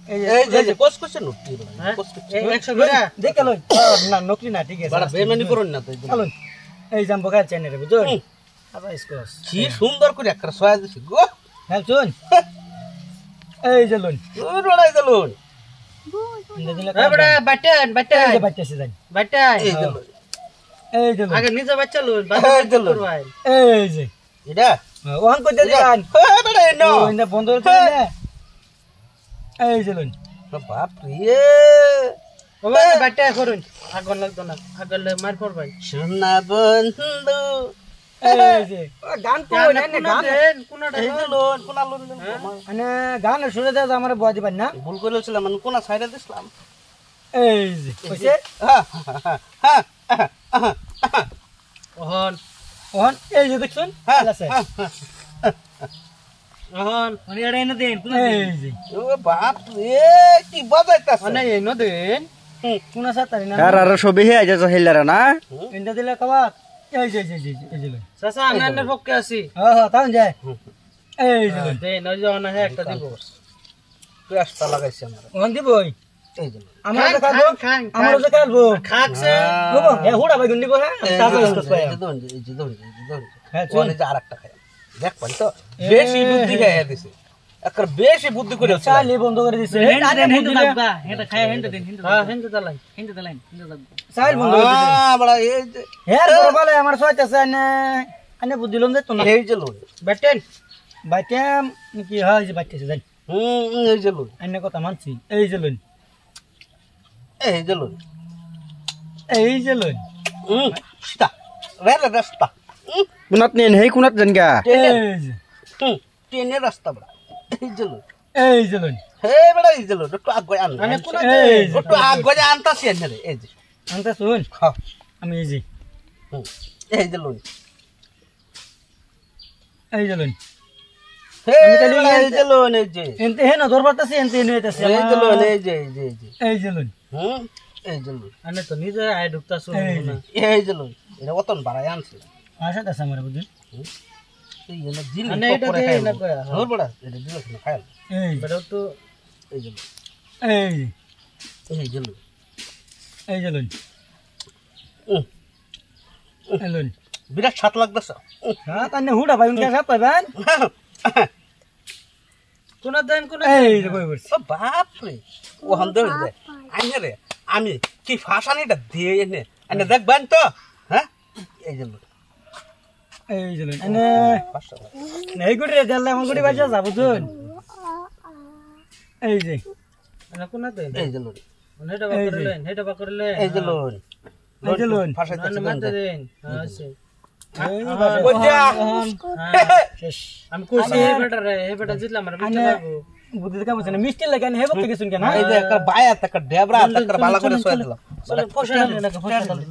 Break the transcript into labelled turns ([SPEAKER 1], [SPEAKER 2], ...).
[SPEAKER 1] এই যে cos cos নকলি cos cos
[SPEAKER 2] 100 করে দেখে লই না নকলি না ঠিক আছে
[SPEAKER 1] বড় বেমানি করুন না তো
[SPEAKER 2] চলো এই জাম্বো গাল চ্যানেলে বুঝছো আবার স্কোয়াশ
[SPEAKER 1] কি সুন্দর করে একটা সয়া দিছি গো
[SPEAKER 2] হ্যাঁ শুন এই যে লই
[SPEAKER 1] রড়াই দিলুন
[SPEAKER 2] এ বড়া বাটন বাটন এই যে বাটছে যাই
[SPEAKER 1] বাটাই এই যে
[SPEAKER 2] এই যে
[SPEAKER 1] আগে নিজে বাচ্চা লুন বাচ্চা করবাই
[SPEAKER 2] এই যে
[SPEAKER 1] এটা
[SPEAKER 2] ওহান কই দিলান
[SPEAKER 1] এ বড়া নো
[SPEAKER 2] ও ইন্দা বন্ধ করে না এই যে লই
[SPEAKER 1] বাপ রে
[SPEAKER 2] বাবা বাটা করুন আগুন লাগতো না আগুন মার পড়বাই
[SPEAKER 1] সোনা বন্ধু
[SPEAKER 2] এই যে গান কই না গান
[SPEAKER 1] কোনটা এই যে লোন কোনা লোন
[SPEAKER 2] মানে গান শুনে দাও আমারে বয়া দিবেন না
[SPEAKER 1] ভুল করেছিলাম মানে কোনা সাইডে দিছিলাম
[SPEAKER 2] এই যে কইছে ওহন ওহন এই যে দেখুন আছে ওহন মানে এড়ে না দেন এই যে
[SPEAKER 1] ও বাপ রে কি বাজাইতাছ
[SPEAKER 2] মানে এনো দেন কোনা সাতারি না
[SPEAKER 3] আর আর সবে হে আইজা হেলারা না
[SPEAKER 2] ইন্দা দিলে কবা এই যে এই যে
[SPEAKER 1] চাচা আমি আন্ডার পক্ষে আছি
[SPEAKER 2] হ্যাঁ তাও যায় এই যে
[SPEAKER 1] দেন ওই যে না একটা দিব পেস্তা লাগাইছি আমরা
[SPEAKER 2] ওহন দিবই
[SPEAKER 1] এই যে
[SPEAKER 2] আমরা তো খাবো আমরা তো খাবো
[SPEAKER 1] খাকছে
[SPEAKER 2] বাবা এ হুড়া ভাই গুন্ডি হ্যাঁ তাজা স্কোয়াশ পায়
[SPEAKER 1] এই যে দন
[SPEAKER 2] হ্যাঁ
[SPEAKER 1] ওনে যে আরেকটা খায় দেখ পান তো বেশি বুদ্ধি খায় দিছে একর বেশি বুদ্ধি করে
[SPEAKER 2] চালি বন্ধ করে দিছে
[SPEAKER 1] হেন্ড লাগবা এটা খায় হেন্ড দেন হ্যাঁ হেন্ড দালাই হেন্ড লাগবা
[SPEAKER 2] চাইল বন্ধ করে দিছে
[SPEAKER 1] বড়া এই যে
[SPEAKER 2] হের বড় বলে আমার সইতাছে আনে বুদ্ধি লম দে তো না
[SPEAKER 1] এই যে লোন
[SPEAKER 2] বাটেন বাটেম কি হয় যে বাটতেছে জানি
[SPEAKER 1] এই যে লোন
[SPEAKER 2] আনে কথা মানছি এই যে লইন
[SPEAKER 1] এই যে লোন
[SPEAKER 2] এই যে লইন
[SPEAKER 1] সিটা রে রাস্তা
[SPEAKER 3] কুনাত নেন হেই কুনাত জানগা
[SPEAKER 2] এই যে
[SPEAKER 1] ট্রেনের রাস্তা বড়া এই যে লোন
[SPEAKER 2] এই যে লইন
[SPEAKER 1] হে বড়া এই যে লোন একটু আগ গয় আন
[SPEAKER 2] আনে কোনা
[SPEAKER 1] একটু আগ গয় আনতাছি এনে রে এই যে
[SPEAKER 2] আনতা শুন
[SPEAKER 1] হ্যাঁ
[SPEAKER 2] আমি এই যে
[SPEAKER 1] এই যে লোন
[SPEAKER 2] এই যে লইন
[SPEAKER 1] হে এই যে লোন এই যে
[SPEAKER 2] এনতে হে না দরবারতাছে এনতে নিতেছে
[SPEAKER 1] এই যে লোন এই যে
[SPEAKER 2] এই যে লইন
[SPEAKER 1] এই যে লোন
[SPEAKER 2] আনে তো নিজে আয় ঢুকতাছ না
[SPEAKER 1] এই যে লোন এটা অতন বাড়াই আনছে
[SPEAKER 2] আশা দাস আমার বুঝি
[SPEAKER 1] এই এনে দিল
[SPEAKER 2] আনে এটা দে না কয়া
[SPEAKER 1] হর বড়া এটা দিল না খায়
[SPEAKER 2] এই
[SPEAKER 1] বড় তো এই যে
[SPEAKER 2] এই
[SPEAKER 1] এই যে লোন
[SPEAKER 2] এই যে লইন এই লইন
[SPEAKER 1] বিরাট সাত লাগতেছে
[SPEAKER 2] হ্যাঁ তানে হুড়া ভাই উনকা সব পাবেন
[SPEAKER 1] কোনা দেন কোনা
[SPEAKER 2] এই যে কই বলছি
[SPEAKER 1] ও বাপ রে ও হন্দে হইছে আইনে রে আমি কি ফাসানিটা দিয়ে এনে আনে দেখবেন তো হ্যাঁ এই যে লোন
[SPEAKER 2] এই যে লইন আনে নেই গুড়ি রে দেলা মন গুড়ি বাজা যাব তুন এই যে আনে কোনা দেন
[SPEAKER 1] এই যে লোন
[SPEAKER 2] হেটা বা করলেন
[SPEAKER 1] এই যে লোন
[SPEAKER 2] এই যে লোন
[SPEAKER 1] ফাসাইতে
[SPEAKER 2] মানতে দেন আছে আমি কইছি হে বেটা জিতলাম আর মিষ্টি লাগবো বুদ্ধি কাম আছে না মিষ্টি লাগে না হেবো থেকে শুন কেন
[SPEAKER 1] এই যে একটা বায়া একটা ডেবরা একটা ভালো করে সয় দিলাম
[SPEAKER 2] ফসা